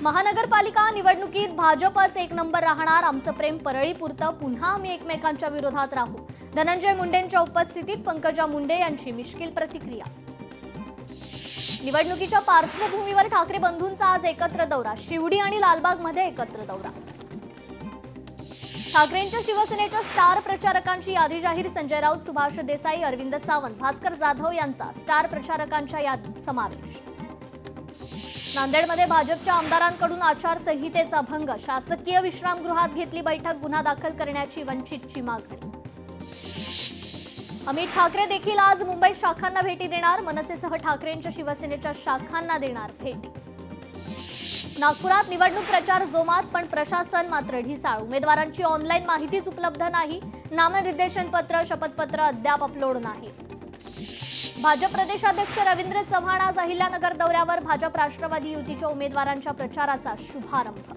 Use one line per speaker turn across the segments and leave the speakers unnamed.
महानगरपालिका निवडणुकीत भाजपच एक नंबर राहणार, आमचं प्रेम परळीपुरतं, पुन्हा आम्ही एकमेकांच्या विरोधात राहू. धनंजय मुंडेंच्या उपस्थितीत पंकजा मुंडे यांची मिश्कील प्रतिक्रिया. निवडणुकीच्या पार्श्वभूमीवर ठाकरे बंधूंचा आज एकत्र दौरा, शिवडी आणि लालबागमध्ये एकत्र दौरा. ठाकरेंच्या शिवसेनेच्या स्टार प्रचारकांची यादी जाहीर, संजय राऊत, सुभाष देसाई, अरविंद सावंत, भास्कर जाधव यांचा स्टार प्रचारकांच्या यादीत समावेश. नांदेडमध्ये भाजपच्या आमदारांकडून आचारसंहितेचा भंग, शासकीय विश्रामगृहात घेतली बैठक, गुन्हा दाखल करण्याची वंचितची मागणी. अमित ठाकरे देखील आज मुंबईत शाखांना भेटी देणार, मनसेसह ठाकरेंच्या शिवसेनेच्या शाखांना देणार भेटी. नागपुरात निवडणूक प्रचार जोमात, पण प्रशासन मात्र ढिसाळ, उमेदवारांची ऑनलाईन माहितीच उपलब्ध नाही, नामनिर्देशन पत्र, शपथपत्र अद्याप अपलोड नाही. भाजप प्रदेशाध्यक्ष रवींद्र चव्हाण आज अहिल्यानगर दौऱ्यावर, भाजप राष्ट्रवादी युतीच्या उमेदवारांच्या प्रचाराचा शुभारंभ.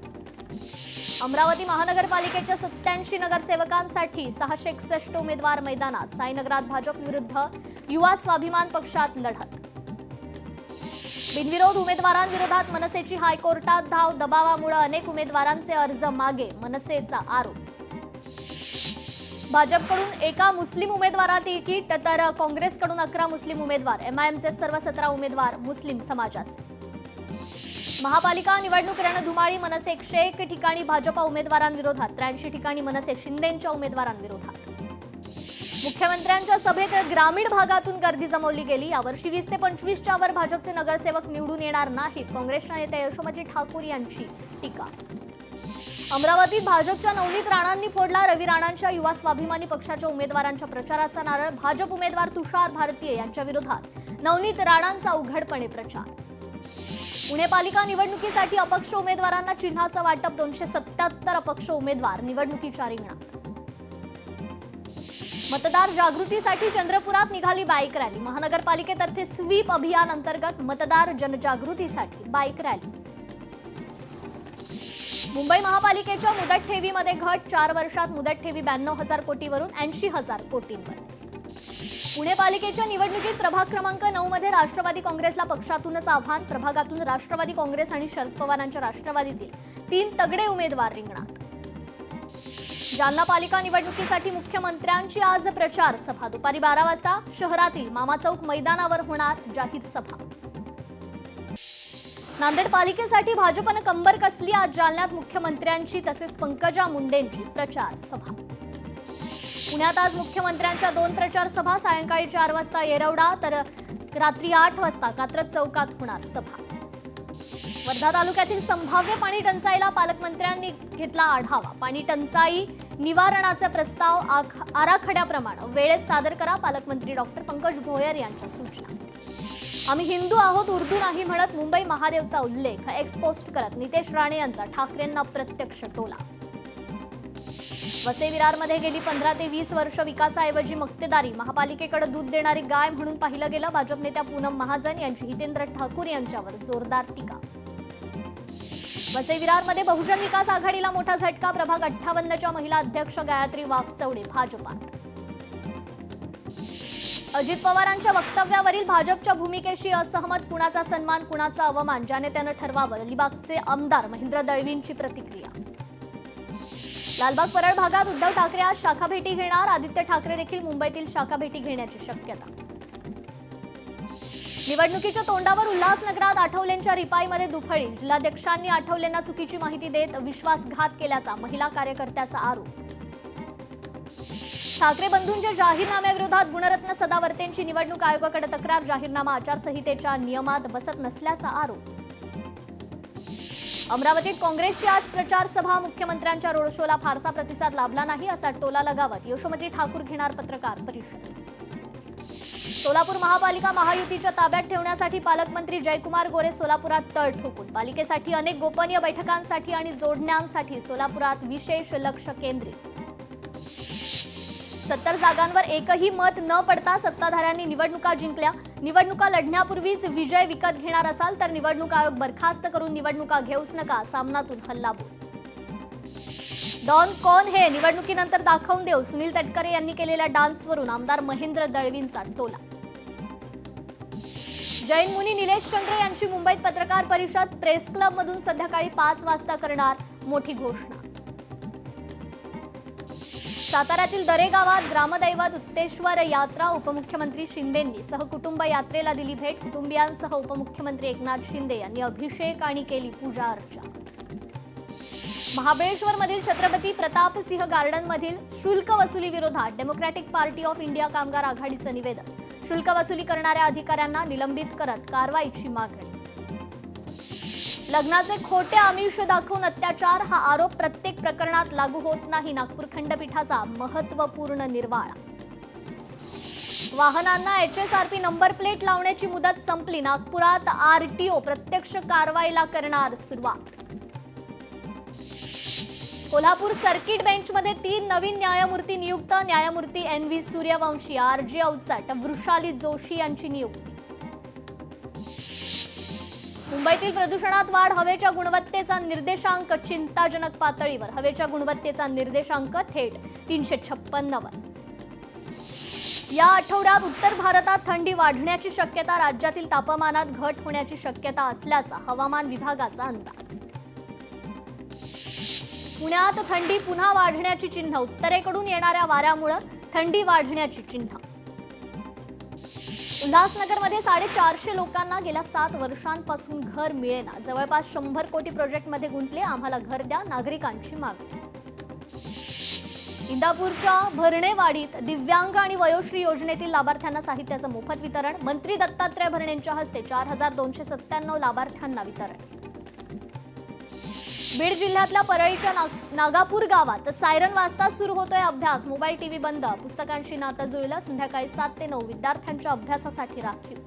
अमरावती महानगरपालिकेच्या 87 नगरसेवकांसाठी 661 उमेदवार मैदानात, साईनगरात भाजप विरुद्ध युवा स्वाभिमान पक्षात लढत. बिनविरोध उमेदवारांविरोधात मनसेची हायकोर्टात धाव, दबावामुळे अनेक उमेदवारांचे अर्ज मागे, मनसेचा आरोप. भाजपकडून एका मुस्लिम उमेदवारात तिकीट, तर काँग्रेसकडून 11 मुस्लिम उमेदवार, एमआयएमचे सर्व 17 उमेदवार मुस्लिम समाजाचे. महापालिका निवडणूक रणधुमाळी, मनसे 101 ठिकाणी भाजपा उमेदवारांविरोधात, 83 ठिकाणी मनसे शिंदेंच्या उमेदवारांविरोधात. मुख्यमंत्र्यांच्या सभेत ग्रामीण भागातून गर्दी जमवली गेली, यावर्षी 20 ते 25च्या वर भाजपचे नगरसेवक निवडून येणार नाहीत, काँग्रेसच्या नेत्या यशोमती ठाकूर यांची टीका. अमरावतीत भाजपच्या नवनीत राणांनी फोडला रवी राणांच्या युवा स्वाभिमानी पक्षाच्या उमेदवारांच्या प्रचाराचा नारळ, भाजप उमेदवार तुषार भारतीय यांच्या विरोधात नवनीत राणांचा उघडपणे प्रचार. पुणे पालिका निवडणुकीसाठी अपक्ष उमेदवारांना चिन्हाचं वाटप, 277 अपक्ष उमेदवार निवडणुकीच्या रिंगणात. मतदार जागृतीसाठी चंद्रपुरात निघाली बाईक रॅली, महानगरपालिकेतर्फे स्वीप अभियान अंतर्गत मतदार जनजागृतीसाठी बाईक रॅली. मुंबई महापालिकेच्या मुदत ठेवीमध्ये घट, 4 वर्षात मुदत ठेवी 92,000 कोटीवरून 80,000 कोटींवर. पुणे पालिकेच्या निवडणुकीत प्रभाग क्रमांक 9 मध्ये राष्ट्रवादी काँग्रेसला पक्षातूनच आव्हान, प्रभागातून राष्ट्रवादी काँग्रेस आणि शरद पवारांच्या राष्ट्रवादीतील 3 तगडे उमेदवार रिंगणात. जालना पालिका निवडणुकीसाठी मुख्यमंत्र्यांची आज प्रचार सभा, दुपारी 12 वाजता शहरातील मामा चौक मैदानावर होणार जाहीर सभा. नांदेड पालिकेसाठी भाजपनं कंबर कसली, आज जालन्यात मुख्यमंत्र्यांची तसेच पंकजा मुंडेंची प्रचार सभा. पुण्यात आज मुख्यमंत्र्यांच्या 2 प्रचार सभा, सायंकाळी 4 वाजता येरवडा, तर रात्री 8 वाजता कात्रज चौकात होणार सभा. वर्धा तालुक्यातील संभाव्य पाणी टंचाईला पालकमंत्र्यांनी घेतला आढावा, पाणी टंचाई निवारणाचे प्रस्ताव आराखड्याप्रमाणे वेळेत सादर करा, पालकमंत्री डॉक्टर पंकज भोयर यांच्या सूचना. आम्ही हिंदू आहोत, उर्दू नाही म्हणत, मुंबई महादेवचा उल्लेख एक्सपोस्ट करत नितेश राणे यांचा ठाकरेंना प्रत्यक्ष टोला. वसई विरारमध्ये गेली 15 ते 20 वर्ष विकासाऐवजी मक्तेदारी, महापालिकेकडे दूध देणारी गाय म्हणून पाहिलं गेलं, भाजप नेत्या पूनम महाजन यांची हितेंद्र ठाकूर यांच्यावर जोरदार टीका. वसई विरारमध्ये बहुजन विकास आघाडीला मोठा झटका, प्रभाग 58च्या महिला अध्यक्ष गायत्री वाघचौडे भाजपात. अजित पवारांच्या वक्तव्यावरील भाजपच्या भूमिकेशी असहमत, कुणाचा सन्मान कुणाचा अवमान, ज्याने त्यानं ठरवावं, अलिबागचे आमदार महेंद्र दळवींची प्रतिक्रिया. लालबाग परळ भागात उद्धव ठाकरे आज शाखा भेटी घेणार, आदित्य ठाकरे देखील मुंबईतील शाखा भेटी घेण्याची शक्यता. निवडणुकीच्या तोंडावर उल्हासनगरात आठवलेंच्या रिपाईमध्ये दुफळी, जिल्हाध्यक्षांनी आठवलेंना चुकीची माहिती देत विश्वासघात केल्याचा महिला कार्यकर्त्याचा आरोप. ठाकरे बंधूंच्या जाहीरनाम्याविरोधात गुणरत्न सदावर्तेंची निवडणूक आयोगाकडे तक्रार, जाहीरनामा आचारसंहितेच्या नियमात बसत नसल्याचा आरोप. अमरावतीत काँग्रेसची आज प्रचार सभा, मुख्यमंत्र्यांच्या रोड शोला फारसा प्रतिसाद लाभला नाही, असा टोला लगावत यशोमती ठाकूर घेणार पत्रकार परिषद. सोलापूर महापालिका महायुतीच्या ताब्यात ठेवण्यासाठी पालकमंत्री जयकुमार गोरे सोलापुरात तळ ठोकून, पालिकेसाठी अनेक गोपनीय बैठकांसाठी आणि जोडण्यांसाठी सोलापुरात विशेष लक्ष केंद्रित. 70 जागांवर एकही मत न पडता सत्ताधाऱ्यांनी निवडणुका जिंकल्या, निवडणुका लढण्यापूर्वीच विजय विकत घेणार असाल तर निवडणूक आयोग बरखास्त करून निवडणुका घेऊच नका, सामनातून हल्लाबोल. डॉन कौन हे निवडणुकीनंतर दाखवून देऊ, सुनील तटकरे यांनी केलेल्या डान्सवरून आमदार महेंद्र दळवींचा टोला. जैन मुनी निलेश चंद्र यांची मुंबईत पत्रकार परिषद. प्रेस क्लबमधून संध्याकाळी 5 वाजता करणार मोठी घोषणा. साताऱ्यातील दरे गावात ग्रामदैवत उत्तेश्वर यात्रा. उपमुख्यमंत्री शिंदेंनी सहकुटुंब यात्रेला दिली भेट. कुटुंबियांसह उपमुख्यमंत्री एकनाथ शिंदे यांनी अभिषेक आणि केली पूजा अर्चा. महाबळेश्वरमधील छत्रपती प्रतापसिंह गार्डनमधील शुल्क वसुली विरोधात डेमोक्रॅटिक पार्टी ऑफ इंडिया कामगार आघाडीचं निवेदन. शुल्क वसुली करणाऱ्या अधिकाऱ्यांना निलंबित करत कारवाईची मागणी. लग्नाचे खोटे आमिष दाखवून अत्याचार हा आरोप प्रत्येक प्रकरणात लागू होत नाही. नागपूर खंडपीठाचा महत्त्वपूर्ण निर्वाळा. वाहनांना HSRP नंबर प्लेट लावण्याची मुदत संपली. नागपुरात RTO प्रत्यक्ष कारवाईला करणार सुरुवात. कोल्हापूर सर्किट बेंचमध्ये 3 नवीन न्यायमूर्ती नियुक्त. न्यायमूर्ती NV सूर्यवंशी, RJ अवचट, वृषाली जोशी यांची नियुक्ती. मुंबईतील प्रदूषणात वाढ. हवेच्या गुणवत्तेचा निर्देशांक चिंताजनक पातळीवर. हवेच्या गुणवत्तेचा निर्देशांक थेट 356 वर. या आठवड्यात उत्तर भारतात थंडी वाढण्याची शक्यता. राज्यातील तापमानात घट होण्याची शक्यता असल्याचा हवामान विभागाचा अंदाज. पुण्यात थंडी पुन्हा वाढण्याची चिन्ह. उत्तरेकडून येणाऱ्या वाऱ्यामुळे थंडी वाढण्याची चिन्ह. उल्हासनगरमध्ये 450 लोकांना गेल्या 7 वर्षांपासून घर मिळेना. जवळपास 100 कोटी प्रोजेक्टमध्ये गुंतले. आम्हाला घर द्या, नागरिकांची मागणी. इंदापूरच्या भरणेवाडीत दिव्यांग आणि वयोश्री योजनेतील लाभार्थ्यांना साहित्याचं मोफत वितरण. मंत्री दत्तात्रय भरणेंच्या हस्ते 4297 लाभार्थ्यांना वितरण. बीड जिल्ह्यातल्या परळीच्या नागापूर गावात सायरन वाजता सुरू होतोय अभ्यास. मोबाईल टीव्ही बंद. पुस्तकांशी नातं जुळलं. संध्याकाळी 7 ते 9 विद्यार्थ्यांच्या अभ्यासासाठी राखीव.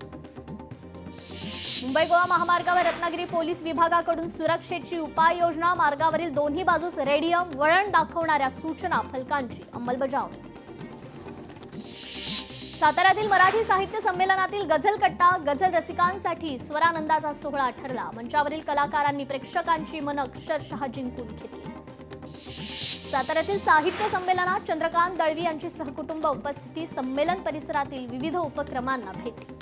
मुंबई गोवा महामार्गावर रत्नागिरी पोलीस विभागाकडून सुरक्षेची उपाययोजना. मार्गावरील दोन्ही बाजूस रेडियम वळण दाखवणाऱ्या सूचना फलकांची अंमलबजावणी. साताऱ्यातील मराठी साहित्य संमेलनातील गझल कट्टा. गझल रसिकांसाठी स्वरानंदाचा सोहळा ठरला. मंचावरील कलाकारांनी प्रेक्षकांची मनं अक्षरशः जिंकून घेतली. साताऱ्यातील साहित्य संमेलनात चंद्रकांत दळवी यांची सहकुटुंब उपस्थिती. संमेलन परिसरातील विविध उपक्रमांना भेटली.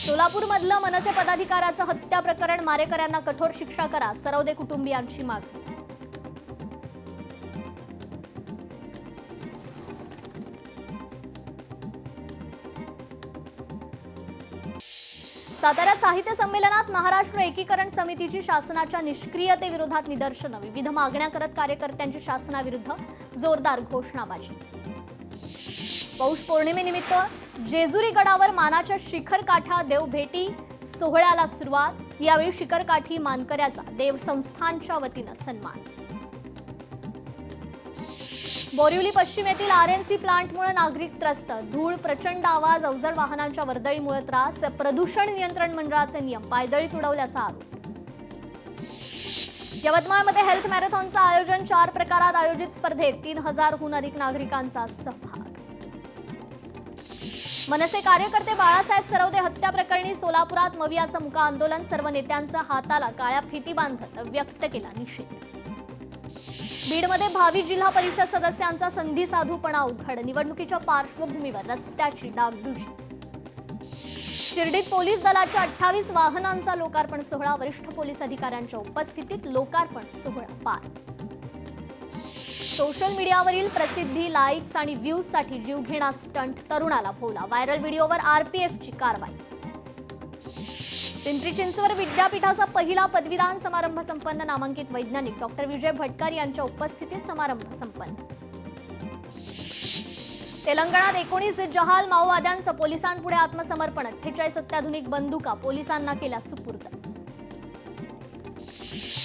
सोलापूरमधलं मनसे पदाधिकाऱ्याचं हत्या प्रकरण. मारेकऱ्यांना कठोर शिक्षा करा, सरवदे कुटुंबियांची मागणी. साताऱ्यात साहित्य संमेलनात महाराष्ट्र एकीकरण समितीची शासनाच्या निष्क्रियतेविरोधात निदर्शनं. विविध मागण्या करत कार्यकर्त्यांची शासनाविरुद्ध जोरदार घोषणाबाजी. पौष पौर्णिमेनिमित्त जेजुरी गडावर मानाच्या शिखर काठा देवभेटी सोहळ्याला सुरुवात. यावेळी शिखर काठी मानकऱ्याचा देवसंस्थानच्या वतीनं सन्मान. बोरिवली पश्चिम येथील RNC प्लांटमुळे नागरिक त्रस्त. धूळ, प्रचंड आवाज, अवजड वाहनांच्या वर्दळीमुळे त्रास. प्रदूषण नियंत्रण मंडळाचे नियम पायदळीत उडवल्याचा आरोप. यवतमाळमध्ये हेल्थ मॅरेथॉनचं आयोजन. 4 प्रकारात आयोजित स्पर्धेत 3000हून अधिक नागरिकांचा सहभाग. मनसे कार्यकर्ते बाळासाहेब सरवदे हत्या प्रकरणी सोलापुरात मवियाचं मुका आंदोलन. सर्व नेत्यांचा हाताला काळ्या फिती बांधत व्यक्त केला निषेध. बीडमध्ये भावी जिल्हा परिषद सदस्यांचा संधी साधूपणा उघड. निवडणुकीच्या पार्श्वभूमीवर रस्त्याची डागडुजी. शिर्डीत पोलीस दलाच्या 28 वाहनांचा लोकार्पण सोहळा. वरिष्ठ पोलीस अधिकाऱ्यांच्या उपस्थितीत लोकार्पण सोहळा पार. सोशल मीडियावरील प्रसिद्धी, लाईक्स आणि व्ह्यूजसाठी जीवघेणा स्टंट. तरुणाला भोवला. व्हायरल व्हिडिओवर RPFची कारवाई. पिंपरी चिंचवड विद्यापीठाचा पहिला पदवीदान समारंभ संपन्न. नामांकित वैज्ञानिक डॉ. विजय भटकर यांच्या उपस्थितीत समारंभ संपन्न. तेलंगणात 19 जहाल माओवाद्यांचं पोलिसांपुढे आत्मसमर्पण. 48 अत्याधुनिक बंदुका पोलिसांना केल्या सुपूर्द.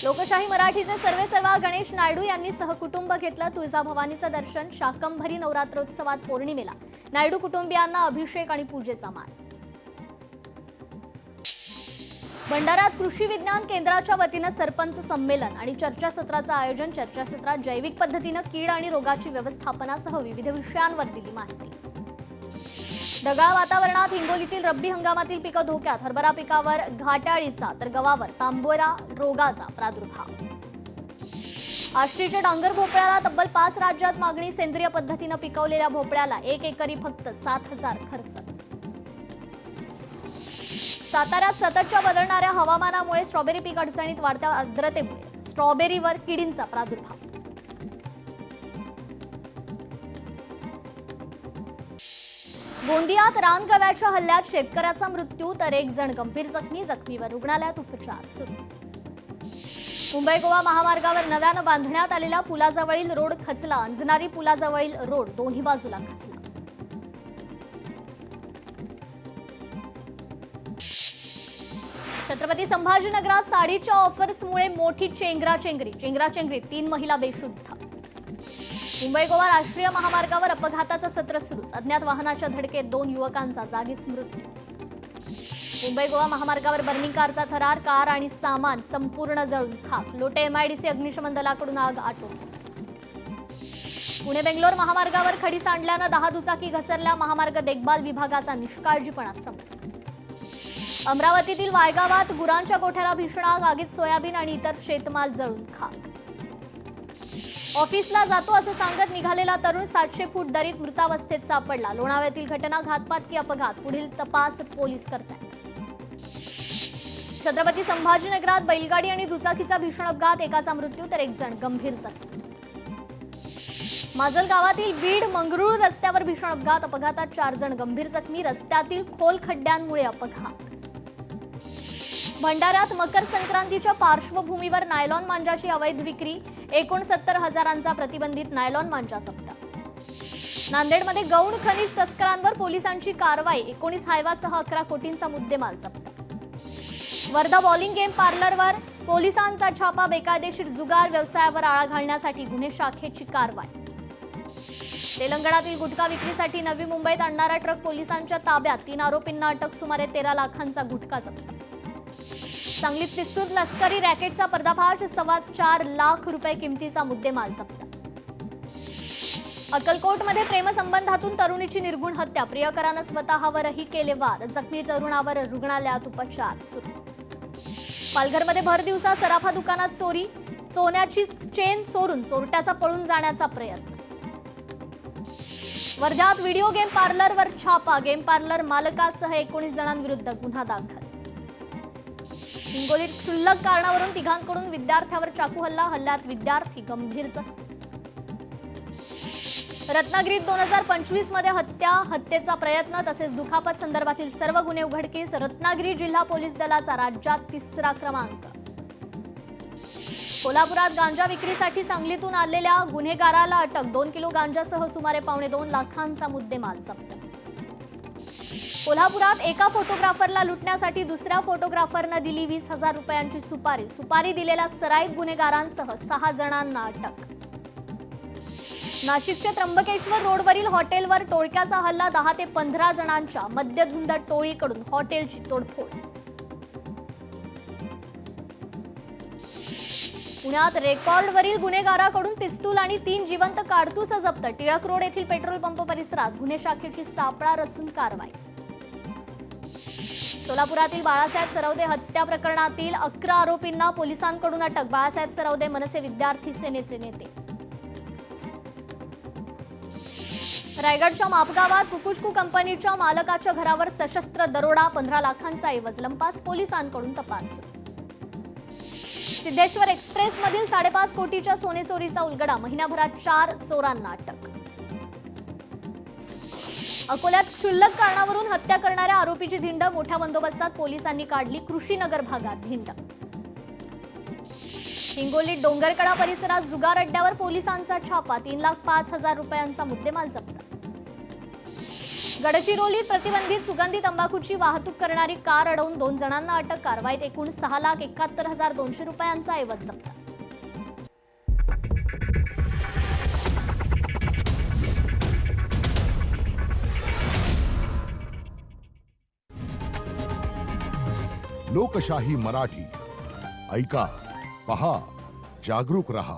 लोकशाही मराठीचे सर्वेसर्वा गणेश नायडू यांनी सहकुटुंब घेतलं तुळजाभवानीचं दर्शन. शाकंभरी नवरात्रोत्सवात पौर्णिमेला नायडू कुटुंबियांना अभिषेक आणि पूजेचा मान. भंडाऱ्यात कृषी विज्ञान केंद्राच्या वतीनं सरपंच संमेलन आणि चर्चासत्राचं आयोजन. चर्चासत्रात जैविक पद्धतीनं कीड आणि रोगाची व्यवस्थापनासह विविध विषयांवर दिली माहिती. ढगाळ वातावरणात हिंगोलीतील रब्बी हंगामातील पिकं धोक्यात. हरभरा पिकावर घाटाळीचा तर गव्हावर तांबोरा रोगाचा प्रादुर्भाव. आष्टीच्या डांगर भोपळ्याला तब्बल 5 राज्यात मागणी. सेंद्रिय पद्धतीनं पिकवलेल्या भोपळ्याला 1 एकरी फक्त 7000 खर्च. साताऱ्यात सततच्या बदलणाऱ्या हवामानामुळे स्ट्रॉबेरी पीक अडचणीत, वाढत्या आर्द्रतेमुळे स्ट्रॉबेरीवर किडींचा प्रादुर्भाव. गोंदियात रानगव्याच्या हल्ल्यात शेतकऱ्याचा मृत्यू तर 1 जण गंभीर जखमी. जखमीवर रुग्णालयात उपचार सुरू. मुंबई गोवा महामार्गावर नव्यानं बांधण्यात आलेल्या पुलाजवळील रोड खचला. अंजनारी पुलाजवळील रोड दोन्ही बाजूला खचला. छत्रपती संभाजीनगरात साडीच्या ऑफर्समुळे मोठी चेंगराचेंगरी 3 महिला बेशुद्ध. मुंबई गोवा राष्ट्रीय महामार्गावर अपघाताचं सत्र सुरूच. अज्ञात वाहनाच्या धडकेत 2 युवकांचा जागीच मृत्यू. मुंबई गोवा महामार्गावर बर्निंग कारचा थरार. कार आणि सामान संपूर्ण जळून खाक. लोटे एमआयडीसी अग्निशमन दलाकडून आग आटोक्यात. पुणे बेंगलोर महामार्गावर खडी सांडल्यानं 10 दुचाकी घसरल्या. महामार्ग देखभाल विभागाचा निष्काळजीपणा समोर. अमरावतीतील वायगावात गुरांच्या गोठ्याला भीषण आग. आगीत सोयाबीन आणि इतर शेतमाल जळून खाक. ऑफिसला जातो असं सांगत निघालेला तरुण 700 फूट दरीत मृतावस्थेत सापडला. लोणावळ्यातील घटना घातपात की अपघात, पुढील तपास पोलीस करतायत. छत्रपती संभाजीनगरात बैलगाडी आणि दुचाकीचा भीषण अपघात. एकाचा मृत्यू तर 1 जण गंभीर जखमी. माजल गावातील बीड मंगरुळ रस्त्यावर भीषण अपघात. अपघातात 4 जण गंभीर जखमी. रस्त्यातील खोल खड्ड्यांमुळे अपघात. भंडाऱ्यात मकर संक्रांतीच्या पार्श्वभूमीवर नायलॉन मांजाची अवैध विक्री. 69,000 प्रतिबंधित नायलॉन मांजा जप्त. नांदेडमध्ये गौण खनिज तस्करांवर पोलिसांची कारवाई. 19 हायवासह 11 कोटींचा मुद्देमाल जप्त. वर्धा बॉलिंग गेम पार्लरवर पोलिसांचा छापा. बेकायदेशीर जुगार व्यवसायावर आळा घालण्यासाठी गुन्हे शाखेची कारवाई. तेलंगणातील गुटखा विक्रीसाठी नवी मुंबईत आणणारा ट्रक पोलिसांच्या ताब्यात. 3 आरोपींना अटक. सुमारे 13 लाखांचा गुटखा जप्त. सांगलीत पिस्तूल लष्करी रॅकेटचा पर्दाफाश. 4.25 लाख रुपये किमतीचा मुद्देमाल जप्त. अक्कलकोटमध्ये प्रेमसंबंधातून तरुणीची निर्घुण हत्या. प्रियकरानं स्वतःवरही केले वार. जखमी तरुणावर रुग्णालयात उपचार सुरू. पालघरमध्ये भर दिवसा सराफा दुकानात चोरी. सोन्याची चेन चोरून चोरट्याचा पळून जाण्याचा प्रयत्न. वर्ध्यात व्हिडिओ गेम पार्लरवर छापा. गेम पार्लर मालकासह 19 जणांविरुद्ध गुन्हा दाखल. हिंगोलीत क्षुल्लक कारणावरून तिघांकडून विद्यार्थ्यावर चाकू हल्ला. हल्ल्यात विद्यार्थी गंभीर जखमी. रत्नागिरीत 2025 मध्ये हत्येचा प्रयत्न तसेच दुखापत संदर्भातील सर्व गुन्हे उघडकीस. रत्नागिरी जिल्हा पोलीस दलाचा राज्यात 3रा क्रमांक. कोल्हापुरात गांजा विक्रीसाठी सांगलीतून आलेल्या गुन्हेगाराला अटक. 2 किलो गांजासह सुमारे 2.25 लाखांचा मुद्देमाल जप्त. कोल्हापुरात एका फोटोग्राफरला लुटण्यासाठी दुसऱ्या फोटोग्राफरनं दिली 20,000 रुपयांची सुपारी. सुपारी दिलेल्या सराईत गुन्हेगारांसह 6 जणांना अटक. नाशिकच्या त्र्यंबकेश्वर रोडवरील हॉटेलवर टोळक्याचा हल्ला. 10 ते 15 जणांच्या मद्यधुंद टोळीकडून हॉटेलची तोडफोड. पुण्यात रेकॉर्डवरील गुन्हेगाराकडून पिस्तूल आणि 3 जिवंत काडतूस जप्त. टिळक रोड येथील पेट्रोल पंप परिसरात गुन्हे शाखेची सापळा रचून कारवाई. सोलापुरातील बाळासाहेब सरवदे हत्या प्रकरणातील 11 आरोपींना पोलिसांकडून अटक. बाळासाहेब सरवदे मनसे विद्यार्थी सेनेचे नेते. रायगडच्या मापगावात कुकुचकू कंपनीच्या मालकाच्या घरावर सशस्त्र दरोडा. 15 लाखांचा ऐवज लंपास. पोलिसांकडून तपास सुरू. सिद्धेश्वर एक्सप्रेसमधील 5.5 कोटीच्या सोने चोरीचा उलगडा. महिन्याभरात 4 चोरांना अटक. अकोल्यात क्षुल्लक कारणावरून हत्या करणाऱ्या आरोपीची धिंड. मोठ्या बंदोबस्तात पोलिसांनी काढली कृषीनगर भागात धिंड. हिंगोलीत डोंगरकडा परिसरात जुगार अड्ड्यावर पोलिसांचा छापा. 3,05,000 रुपयांचा मुद्देमाल जप्त. गडचिरोलीत प्रतिबंधित सुगंधी तंबाखूची वाहतूक करणारी कार अडवून 2 जणांना अटक. कारवाईत एकूण 6,71,200 रुपयांचा ऐवज जप्त.
लोकशाही मराठी ऐका, पहा, जागरूक रहा.